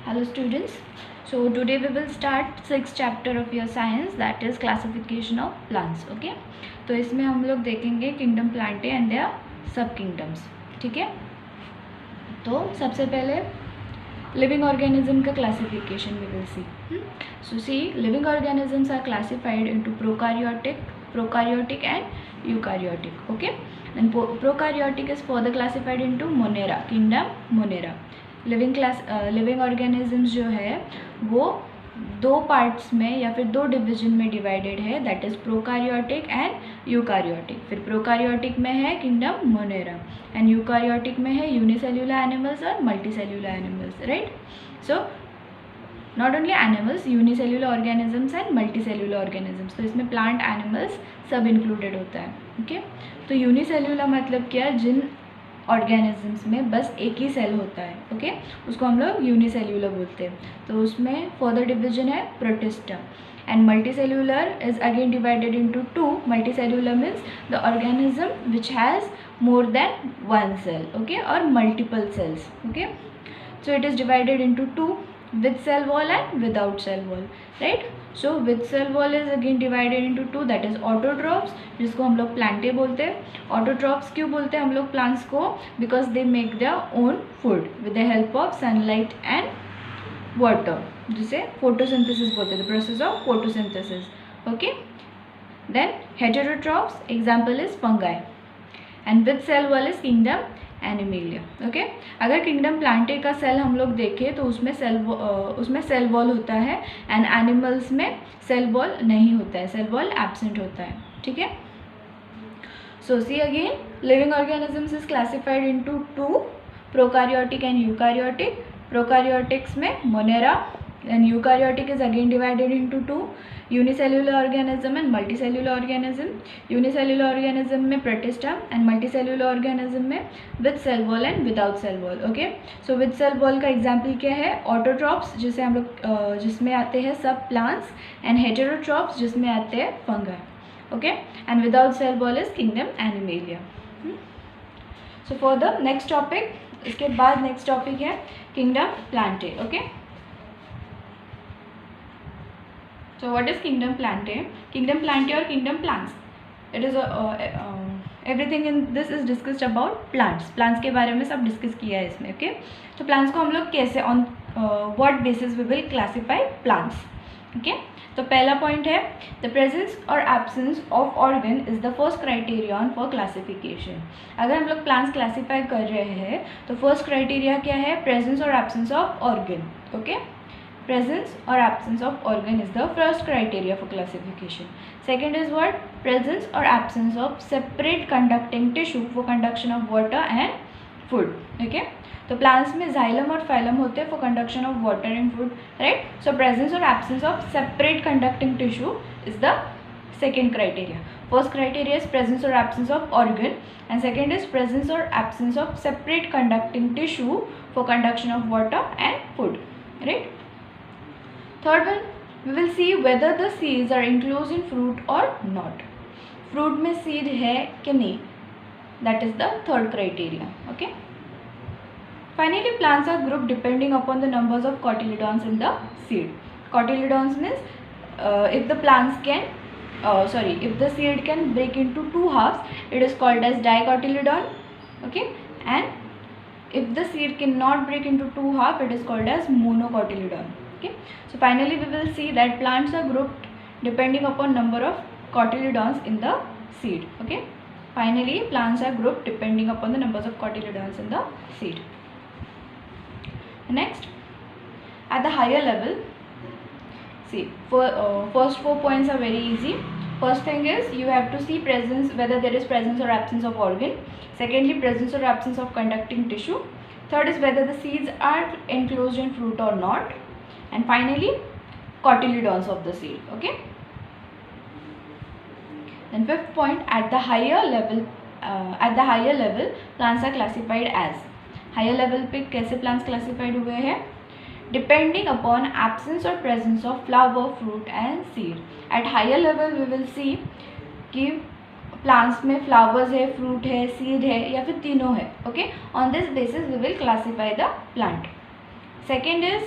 Hello students. So today we will start 6th chapter of your science, that is classification of plants. Okay, तो इसमें हम लोग देखेंगे kingdom Plantae and their sub kingdoms. ठीक है, तो सबसे पहले लिविंग ऑर्गेनिज्म का classification we will see. So see, living organisms are classified into prokaryotic and eukaryotic. Okay, and prokaryotic is further classified into Monera, kingdom Monera. Living organisms जो है वो दो पार्ट्स में या फिर दो डिवीजन में डिवाइडेड है, that is prokaryotic and eukaryotic. फिर प्रोकार्योटिक में है किंगडम मोनेरा एंड यूकार्योटिक में है यूनिसेल्युलर एनिमल्स और multicellular animals. Right, so not only animals, unicellular organisms and multicellular organisms. तो इसमें प्लांट एनिमल्स सब इंक्लूडेड होता है. ओके, तो यूनिसेल्युलर मतलब क्या, जिन ऑर्गेनिजम्स में बस एक ही सेल होता है. ओके, उसको हम लोग यूनिसेल्युलर बोलते हैं. तो उसमें फर्दर डिवीजन है protista. And multicellular is again divided into to. Multicellular means the organism which has more than one cell, okay, or multiple cells. Okay, so it is divided into two, with cell wall and without cell wall. Right, so with cell wall is again divided into two, that is autotrophs, जिसको हम लोग Plantae बोलते हैं. Autotrophs क्यों बोलते हैं हम लोग प्लांट्स को? Because they make their own food with the help of sunlight and water, जिसे फोटोसिंथेसिस बोलते हैं, the process of photosynthesis. Okay, then heterotrophs example is fungi and with cell wall is kingdom Animalia. Okay, अगर kingdom Plantae का cell हम लोग देखें तो उसमें सेल वॉल होता है एंड एनिमल्स में सेल वॉल नहीं होता है, सेल वॉल एब्सेंट होता है. ठीक है, so see again, living organisms is classified into two, prokaryotic and eukaryotic. Prokaryotics में Monera and eukaryotic is again divided into two, unicellular organism and multicellular organism. Unicellular organism में Protista and multicellular organism में with cell wall and without cell wall. Okay, so with cell wall का example क्या है? Autotrophs, जिसे हम लोग जिसमें आते हैं सब प्लांट्स, एंड हेटेरोट्रॉप्स जिसमें आते हैं fungi. Okay, and without cell wall is kingdom Animalia. So for the next topic, इसके बाद नेक्स्ट टॉपिक है kingdom Plantae. Okay, so what is kingdom plantae? Kingdom plantae or kingdom plants, it is everything in this is discussed about plants के बारे में सब discuss किया है इसमें. ओके, तो प्लांट्स को हम लोग कैसे, on what basis we will classify plants. Okay, तो पहला पॉइंट है द प्रेजेंस और absence of organ is the first criterion for classification. अगर हम लोग प्लांट्स क्लासीफाई कर रहे हैं तो फर्स्ट क्राइटेरिया क्या है? प्रेजेंस और absence of organ. Okay, presence or absence of organ is the first criteria for classification. Second is what? Presence or absence of separate conducting tissue for conduction of water and food. Okay, तो plants में xylem और phylum होते हैं for conduction of water and food. Right, so presence or absence of separate conducting tissue is the second criteria. First criteria is presence or absence of organ, and second is presence or absence of separate conducting tissue for conduction of water and food. Right, third one, we will see whether the seeds are enclosed in fruit or not. Fruit में seed है कि नहीं, that is the third criteria. Okay, finally plants are grouped depending upon the numbers of cotyledons in the seed. Cotyledons means if the plants can if the seed can break into two halves, it is called as dicotyledon. Okay, and if the seed cannot break into two halves, it is called as monocotyledon. Okay, so finally we will see that plants are grouped depending upon number of cotyledons in the seed. Okay, finally plants are grouped depending upon the numbers of cotyledons in the seed. Next, at the higher level, see, first 4 points are very easy. First thing is you have to see presence, whether there is presence or absence of organ. Secondly, presence or absence of conducting tissue. Third is whether the seeds are enclosed in fruit or not. And finally, cotyledons of the seed. Okay, then fifth point, at the higher level plants are classified as. higher level पे कैसे plants classified हुए हैं? Depending upon absence or presence of flower, fruit and seed. At higher level we will see कि plants में flowers है, fruit है, seed है या फिर तीनों है. Okay, on this basis we will classify the plant. Second is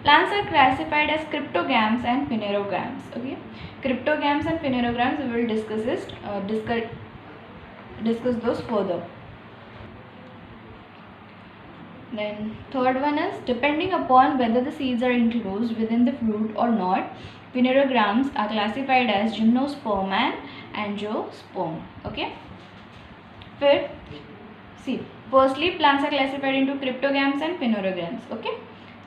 Plants are classified as cryptogams and phanerogams. Okay, cryptogams and phanerogams, we will discuss those further. Then third one is, depending upon whether the seeds are enclosed within the fruit or not, phanerograms are classified as gymnosperm and angiosperm. Okay. फिर see, firstly plants are classified into cryptogams and phanerograms. Okay.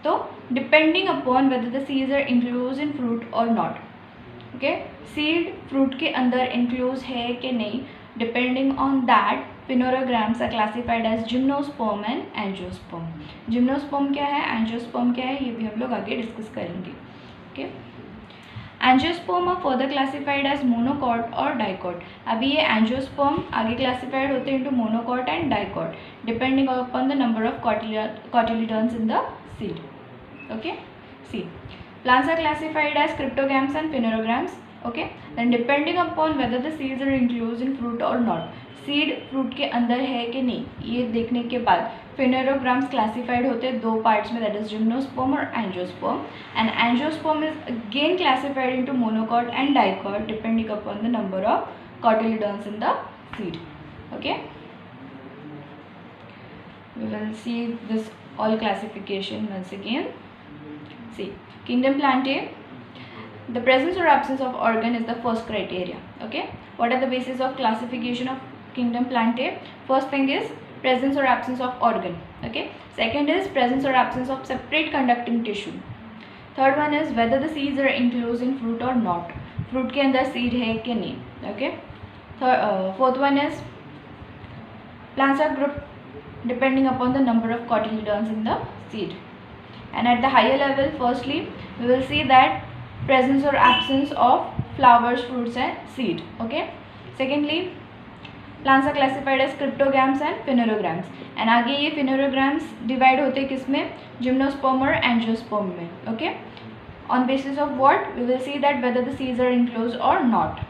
तो depending upon whether the seeds are enclosed in fruit or not. Okay. Seed fruit के अंदर enclosed है कि नहीं, depending on that phanerograms are classified as gymnosperm and angiosperm. Gymnosperm क्या है, angiosperm क्या है, ये भी हम लोग आगे डिस्कस करेंगे. Okay. Angiosperm are further classified as monocot और डाइकॉट. अभी ये एंजियोस्पर्म आगे क्लासिफाइड होते हैं into monocot and dicot depending upon the number of cotyledons in the seed. Okay. See, plants are classified as cryptogams and phanerograms. Okay. Then depending upon whether the seeds are enclosed in fruit or not, seed fruit के अंदर है कि नहीं, ये देखने के बाद phanerograms classified होते हैं दो पार्ट्स में, दैट इज जिम्नोस्पर्म और angiosperm. And angiosperm is again classified into monocot and dicot depending upon the number of cotyledons in the seed. Okay. We will see this all classification once again. See, kingdom Plantae, the presence or absence of organ is the first criteria. Okay. What are the basis of classification of kingdom Plantae? First thing is presence or absence of organ. Okay. Second is presence or absence of separate conducting tissue. Third one is whether the seeds are enclosed in fruit or not, fruit के अंदर seed है कि नहीं. Okay. Fourth one is plants are grouped depending upon the number of cotyledons in the seed. And at the higher level, firstly we will see that presence or absence of flowers, fruits and seed. Okay. Secondly, plants are classified as cryptogams and phanerograms. And आगे ये phanerograms divide होते हैं किसमें, gymnosperm और angiosperm में. Okay. On basis of what, we will see that whether the seeds are enclosed or not.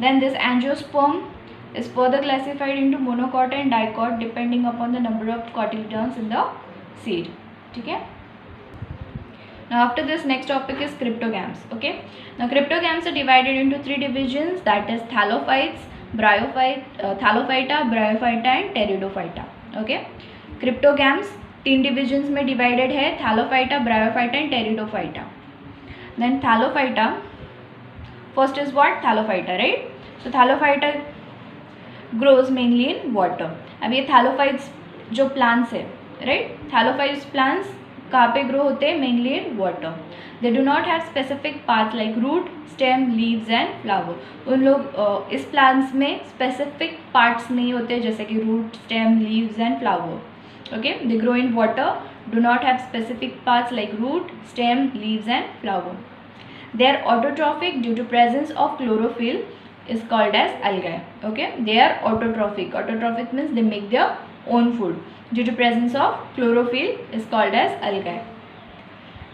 Then this angiosperm is further classified into monocot and dicot depending upon the number of cotyledons in the seed. ठीक है. Now after this, next topic is cryptogams. Okay. Now cryptogams are divided into three divisions, that is thallophytes, thallophyta, bryophyta and pteridophyta. Okay. Cryptogams तीन divisions में divided है, thallophyta, bryophyta and pteridophyta. Then thallophyta, first is what, thallophyta, right? So thallophyta grows mainly in water. अब ये thallophytes जो plants है, right? Thallophytes plants कहाँ पे grow होते हैं, mainly in water. They do not have specific parts like root, stem, leaves and flower. उन लोग इस plants में specific parts नहीं होते जैसे कि root, stem, leaves and flower. Okay, they grow in water, do not have specific parts like root, stem, leaves and flower. They are autotrophic due to presence of chlorophyll, is called as algae. Okay, they are autotrophic. Autotrophic means they make their own food. Due to presence of chlorophyll is called as algae.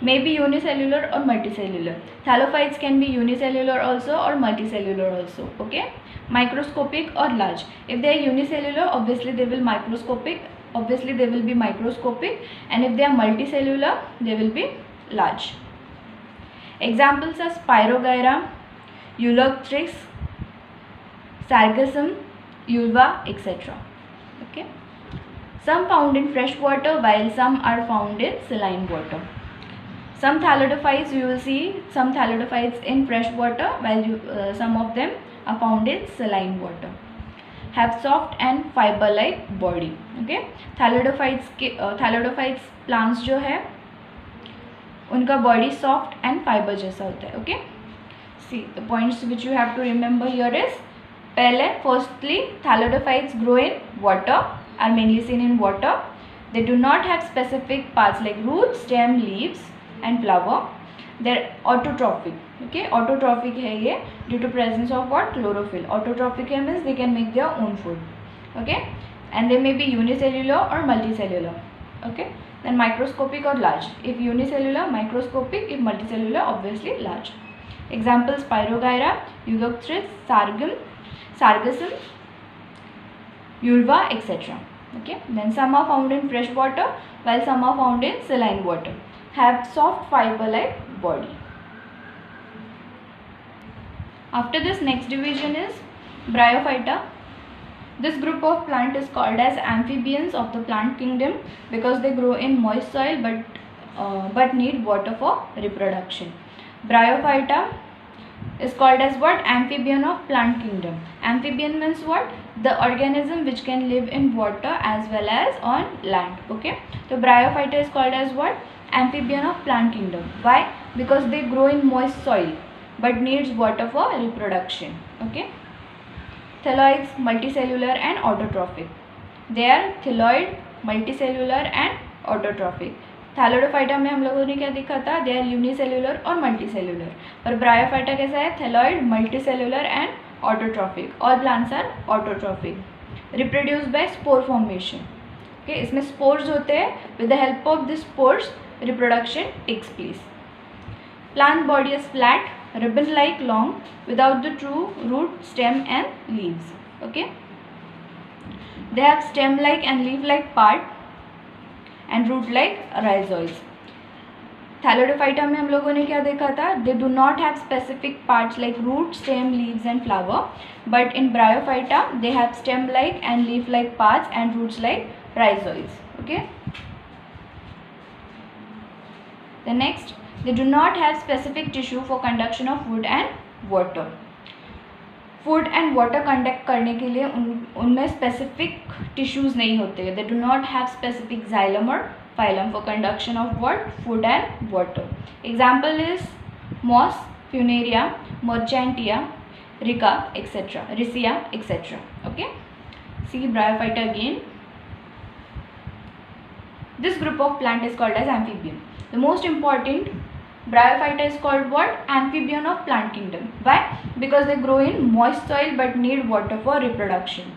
May be unicellular or multicellular. Thallophytes can be unicellular also or multicellular also. Okay, microscopic or large. If they are unicellular, obviously they will be microscopic, and if they are multicellular, they will be large. Examples are Spirogyra, Eulochrys, Sargassum, Ulva, etc. Okay. Some found in fresh water while some are found in saline water. Some thallophytes, you will see some thallophytes in fresh water while some of them are found in saline water. Have soft and fiber like body. Okay. Thallophytes plants जो है उनका body soft and fiber जैसा होता है. Okay. See the points which you have to remember here is, पहले firstly thallophytes grow in water, are mainly seen in water. They do not have specific parts like root, stem, leaves and flower. They are autotrophic. Okay, autotrophic है ये due to presence of what, chlorophyll. Autotrophic है means they can make their own food. Okay, and they may be unicellular or multicellular. Okay, then microscopic or large. If unicellular, microscopic. If multicellular, obviously large. Examples: Spirogyra, Eulochrys, Sargassum, Ulva, etc. Okay, then some are found in fresh water while some are found in saline water. have soft fiber like body. After this, next division is Bryophyta. This group of plant is called as amphibians of the plant kingdom because they grow in moist soil but need water for reproduction. Bryophyta is called as what? Amphibian of plant kingdom. Amphibian means what? The organism which can live in water as well as on land. Okay. So Bryophyta is called as what? Amphibian of plant kingdom. Why? Because they grow in moist soil but needs water for reproduction. Okay. Thyloids, multicellular and autotrophic. They are thyloid, multicellular and autotrophic. थैलोडोफाइटा में हम लोगों ने क्या देखा था? They are unicellular और multicellular. और Bryophyta कैसा है? Thalloid, multicellular and autotrophic. All plants are autotrophic. Reproduce by spore formation. Okay, इसमें स्पोर्स होते हैं. With the help of the spores reproduction takes place. Plant body is flat, ribbon like, long, without the true root, stem and leaves. Okay, they have stem like and leaf like part and root like rhizoids. Thallophyta में हम लोगों ने क्या देखा था? They do not have specific parts like root, stem, leaves and flower, but in Bryophyta they have stem like and leaf like parts and roots like rhizoids. Okay, the next, they do not have specific tissue for conduction of food and water. Food and water conduct करने के लिए उनमें specific tissues नहीं होते. They do not have specific xylem और phloem for conduction of what? Food and water. Example is moss, Funaria, Marchantia, Riccia etcetera, Riccia etcetera. Okay, see Bryophyta again. This group of plant is called as amphibian. The most important, Bryophyta is called what? Amphibian of plant kingdom. Why? Because they grow in moist soil but need water for reproduction.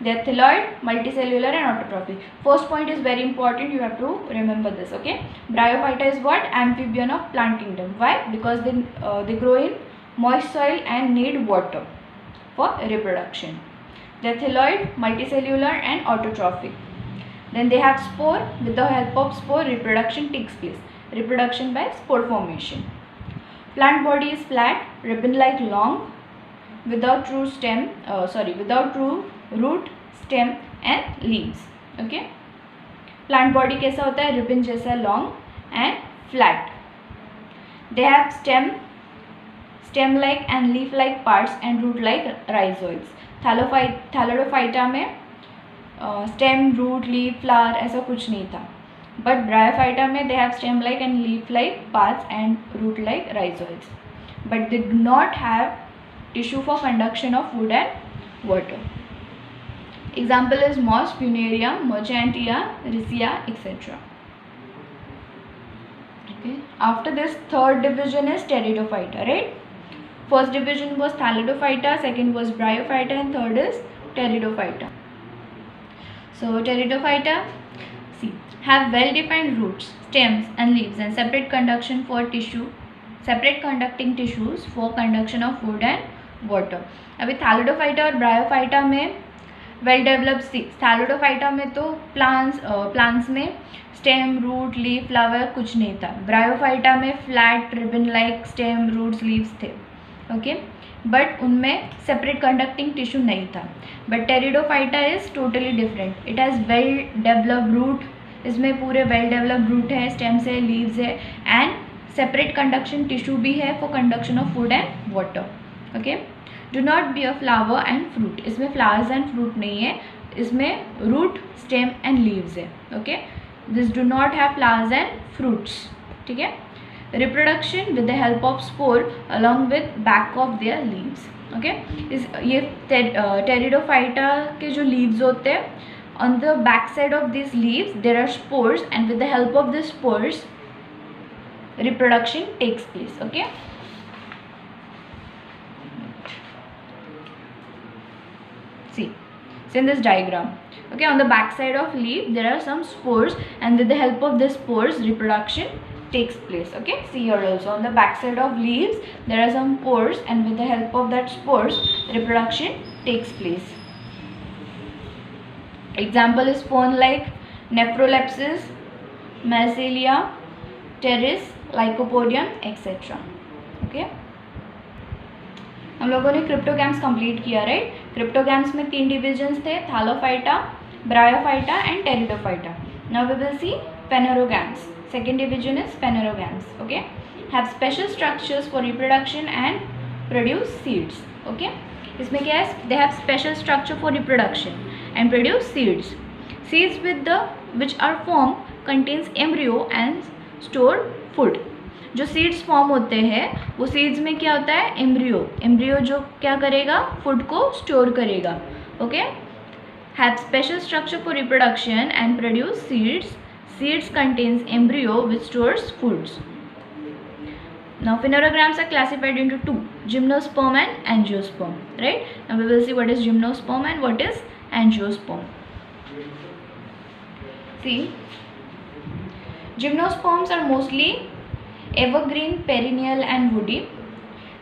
They are thyloid, multicellular and autotrophic. First point is very important. You have to remember this. Okay. Bryophyta is what? Amphibian of plant kingdom. Why? Because they grow in moist soil and need water for reproduction. They are thyloid, multicellular and autotrophic. Then they have spore. With the help of spore, reproduction takes place. Reproduction by spore formation. Plant body is flat, ribbon-like, long, without true root, stem and leaves. Okay. Plant body कैसा होता है? Ribbon जैसा, long and flat. They have stem-like and leaf-like parts and root-like rhizoids. Thallophyta में stem, root, leaf, flower ऐसा कुछ नहीं था. But Bryophyta में they have stem like and leaf like parts and root like rhizoids, but they do not have tissue for conduction of food and water. Example is moss, Funaria, Marchantia, Riccia etcetera. Okay. After this, third division is Pteridophyta, right? First division was Thalidomyta, second was Bryophyta, and third is Pteridophyta. So Pteridophyta, see, have well-defined roots, stems, and leaves, and separate conducting tissues for conduction of food and water. अभी Thalidomyta और Bryophyta में well developed seeds. थैलोडोफाइटा में तो plants में stem, root, leaf, flower कुछ नहीं था. Bryophyta में flat, ribbon like stem, roots, leaves थे. ओके, बट उनमें सेपरेट कंडक्टिंग टिश्यू नहीं था. But Pteridophyta is totally different. It has well developed root. इसमें पूरे वेल डेवलप्ड रूट है, स्टेम्स है, लीव्स है एंड सेपरेट कंडक्शन टिश्यू भी है for conduction of food and water. Okay, do not be a flower and fruit. इसमें flowers and fruit नहीं है, इसमें रूट, स्टेम एंड लीव्स है. Okay, this do not have flowers and fruits. ठीक है. Reproduction with the help of spore along with back of their leaves. Okay, ये Pteridophyta के जो लीव्स होते हैं, on the back side of this leaves there are spores and with the help of this spores reproduction takes place. Okay, see in this diagram. Okay, on the back side of leaf there are some spores and with the help of this spores reproduction takes place. Okay, see here also on the back side of leaves there are some pores and with the help of that spores reproduction takes place. Example is fern like Nephrolepis, Massalia, Pteris, Lycopodium etcetera. Okay, हम लोगों ने cryptogams complete किया, right. Cryptogams में 3 divisions थे, Thallophyta, Bryophyta and Pteridophyta. Now we will see phanerogams. Second division is phanerogams. Okay, have special structures for reproduction and produce seeds. Okay, इसमें क्या है, they have special structure for reproduction and produce seeds. Seeds with the which are formed contains embryo and store food. जो seeds form होते हैं वो seeds में क्या होता है, एम्ब्रियो। एम्ब्रियो जो क्या करेगा, फूड को स्टोर करेगा। Okay, have special structure for reproduction and produce seeds. Seeds contains embryo which stores foods. Now phanerogams are classified into 2, gymnosperm and angiosperm, right. Now we will see what is gymnosperm and what is angiosperm. See, gymnosperms are mostly evergreen, perennial and woody.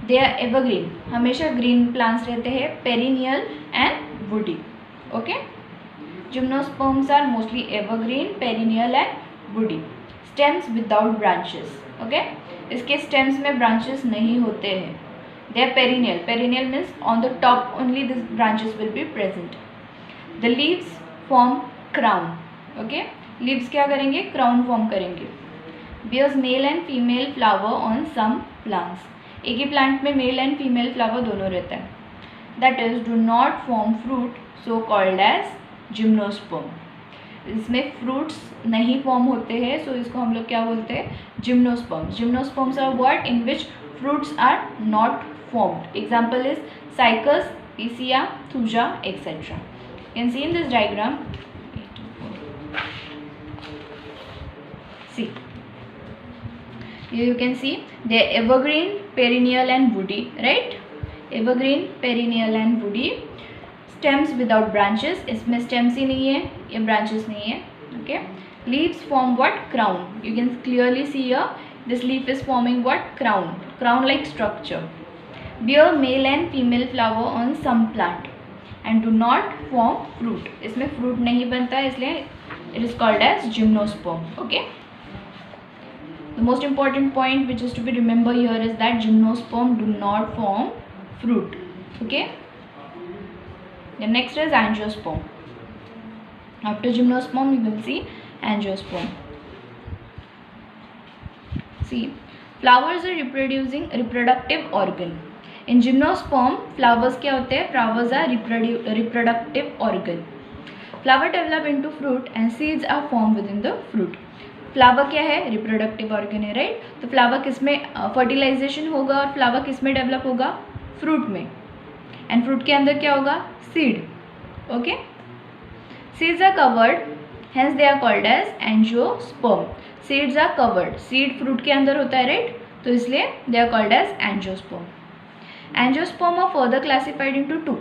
They are evergreen, हमेशा green plants रहते हैं, perennial and woody. Okay, Gymnosperms are mostly evergreen, perennial and woody. Stems without branches. Okay, इसके stems में branches नहीं होते हैं. They are perennial. Perennial means on the top only these branches will be present. The leaves form crown. Okay, leaves क्या करेंगे, crown form करेंगे. Bears male and female flower on some plants. एक ही plant में male and female flower दोनों रहता है. That is, do not form fruit, so called as gymnosperm. इसमें fruits नहीं फॉर्म होते हैं, सो इसको हम लोग क्या बोलते हैं, gymnosperms. Gymnosperms are word in which fruits are not formed. Example is Cycas, Picea, Thuja etcetera. Can see in this diagram. See, you can see they are evergreen, perennial and woody, right. Evergreen, perennial and woody. Stems without branches, इसमें stems ही नहीं है, ये branches नहीं है. Okay, leaves form what, crown. You can clearly see here this leaf is forming what, crown. Crown like structure. Bear male and female flower on some plant and do not form fruit. इसमें fruit नहीं बनता है, इसलिए it is called as gymnosperm. Okay, the most important point which is to be remember here is that gymnosperm do not form fruit. Okay, the next is angiosperm. After gymnosperm you will see angiosperm. See, flowers are reproductive organ. In gymnosperm flowers क्या होते हैं, flowers are reproductive organ. Flower develop into fruit and seeds are formed within the fruit. Flower क्या है, reproductive organ है, right. तो flower किस में fertilisation होगा और फ्लावर किस में डेवलप होगा, फ्रूट में. एंड फ्रूट के अंदर क्या होगा, seed. Okay, seeds are covered, hence they are called as angiosperm. Seeds are covered, seed fruit के अंदर होता है, राइट. तो इसलिए they are called as angiosperm. Angiosperm are further classified into 2,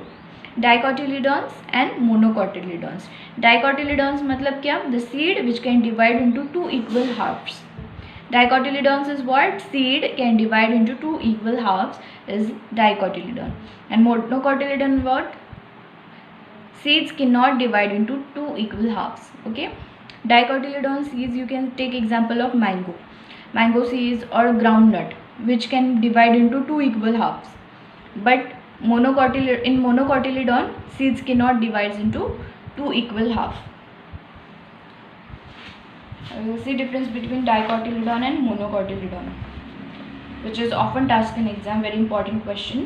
dicotyledons and monocotyledons. Dicotyledons मतलब क्या, the seed which can divide into 2 equal halves. Dicotyledons is what, seed can divide into 2 equal halves is dicotyledon. And monocotyledon what, seeds cannot divide into 2 equal halves. Okay, dicotyledon seeds you can take example of mango seeds or groundnut which can divide into 2 equal halves. But in monocotyledon seeds cannot divide into 2 equal halves. We will see difference between dicotyledon and monocotyledon, which is often asked in exam. Very important question.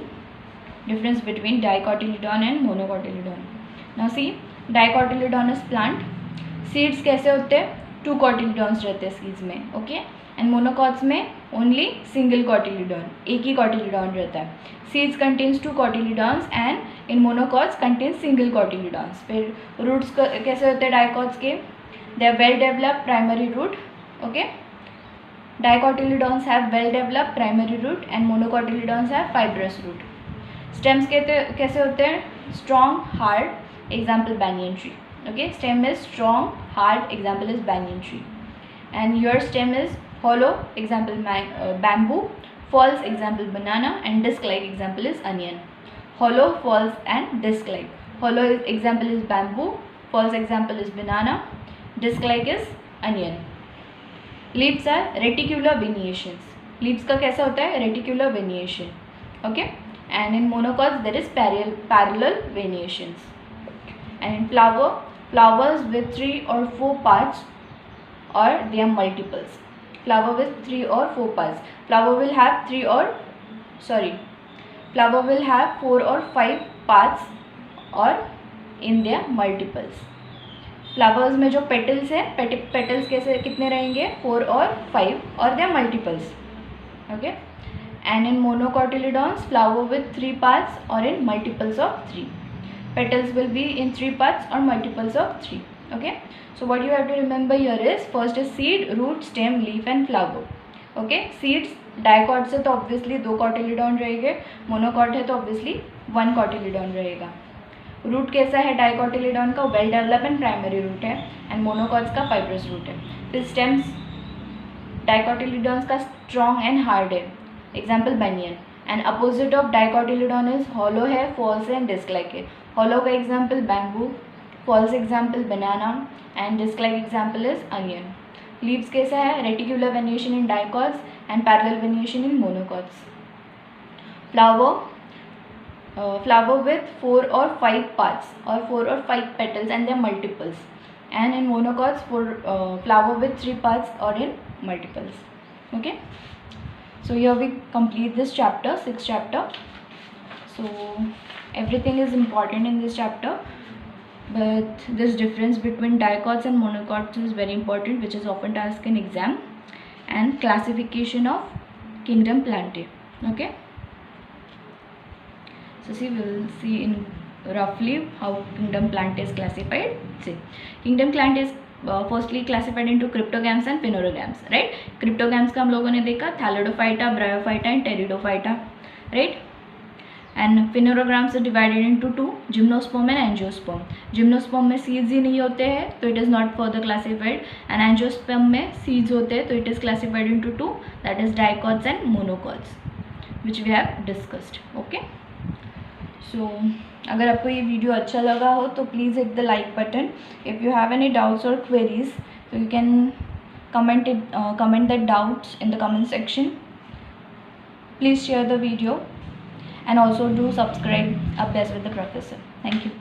Difference between dicotyledon and monocotyledon. Now see, dicotyledonous plant seeds कैसे होते हैं, 2 cotyledons रहते हैं seeds में. Okay, and monocots में only single cotyledon, एक ही cotyledon रहता है. Seeds contains 2 cotyledons and in monocots contains single cotyledons. फिर roots कैसे होते हैं dicots के, they are well developed primary root. Okay, dicotyledons have well developed primary root and monocotyledons have fibrous root. Stems कैसे होते हैं, strong hard, example banyan tree. Okay, stem is strong hard, example is banyan tree. And your stem is hollow, example bamboo, false, example banana, and disc like, example is onion. Hollow, false and disc like. Hollow example is bamboo, false example is banana, disc like is onion. Leaves are reticular venations. Leaves का कैसा होता है? Reticular venation. Okay. And in monocots there is parallel venations. And in flowers with 3 or 4 parts or they are multiples. Flower with 3 or 4 parts. Flower will have 4 or 5 parts or in their multiples. Flowers में जो petals है, petals कैसे कितने रहेंगे? 4 और 5 और they are multiples. Okay. And in monocotyledons flower with 3 parts और in multiples of 3. Petals will be in 3 parts or multiples of 3. Okay. So what you have to remember here is first is seed, root, stem, leaf and flower. Okay. Seeds dicot से तो obviously 2 cotyledon रहेंगे. Monocot है तो obviously 1 cotyledon रहेगा. Root कैसा है dicotyledon का? Well develop and primary root है. एंड मोनोकॉट्स का फाइब्रस रूट है. फिर स्टेम्स डाइकॉटिलिडॉन्स का स्ट्रॉन्ग एंड हार्ड है. Example banyan. And opposite of dicotyledon is hollow है, फॉल्स है एंड डिस्क लाइक है. हॉलो का example bamboo, false example banana and disc like example is onion. Leaves कैसा है? Reticular venation in dicots and parallel venation in monocots. Flower with 4 or 5 parts or 4 or 5 petals and they are multiples. And in monocots, flower with 3 parts or in multiples. Okay. So here we complete this chapter, 6th chapter. So everything is important in this chapter, but this difference between dicots and monocots is very important, which is often asked in exam. And classification of kingdom Plantae. Okay. So see, we will see in roughly how kingdom Plantae is classified. See, kingdom Plantae is firstly classified into cryptogams and phanerogams, right? Cryptogams का हम लोगों ने देखा Thalidomyta, Bryophyta and Pteridophyta, right? And phanerograms are divided into 2, gymnosperm and angiosperm. Gymnosperm में seeds ही नहीं होते हैं तो it is not further classified. And angiosperm में seeds होते हैं तो it is classified into 2, that is dicots and monocots, which we have discussed. Okay. So अगर आपको ये वीडियो अच्छा लगा हो तो please hit the like button. If you have any doubts और queries so you can comment that doubts in the comment section. Please share the video and also do subscribe Abhyas with the Professor. Thank you.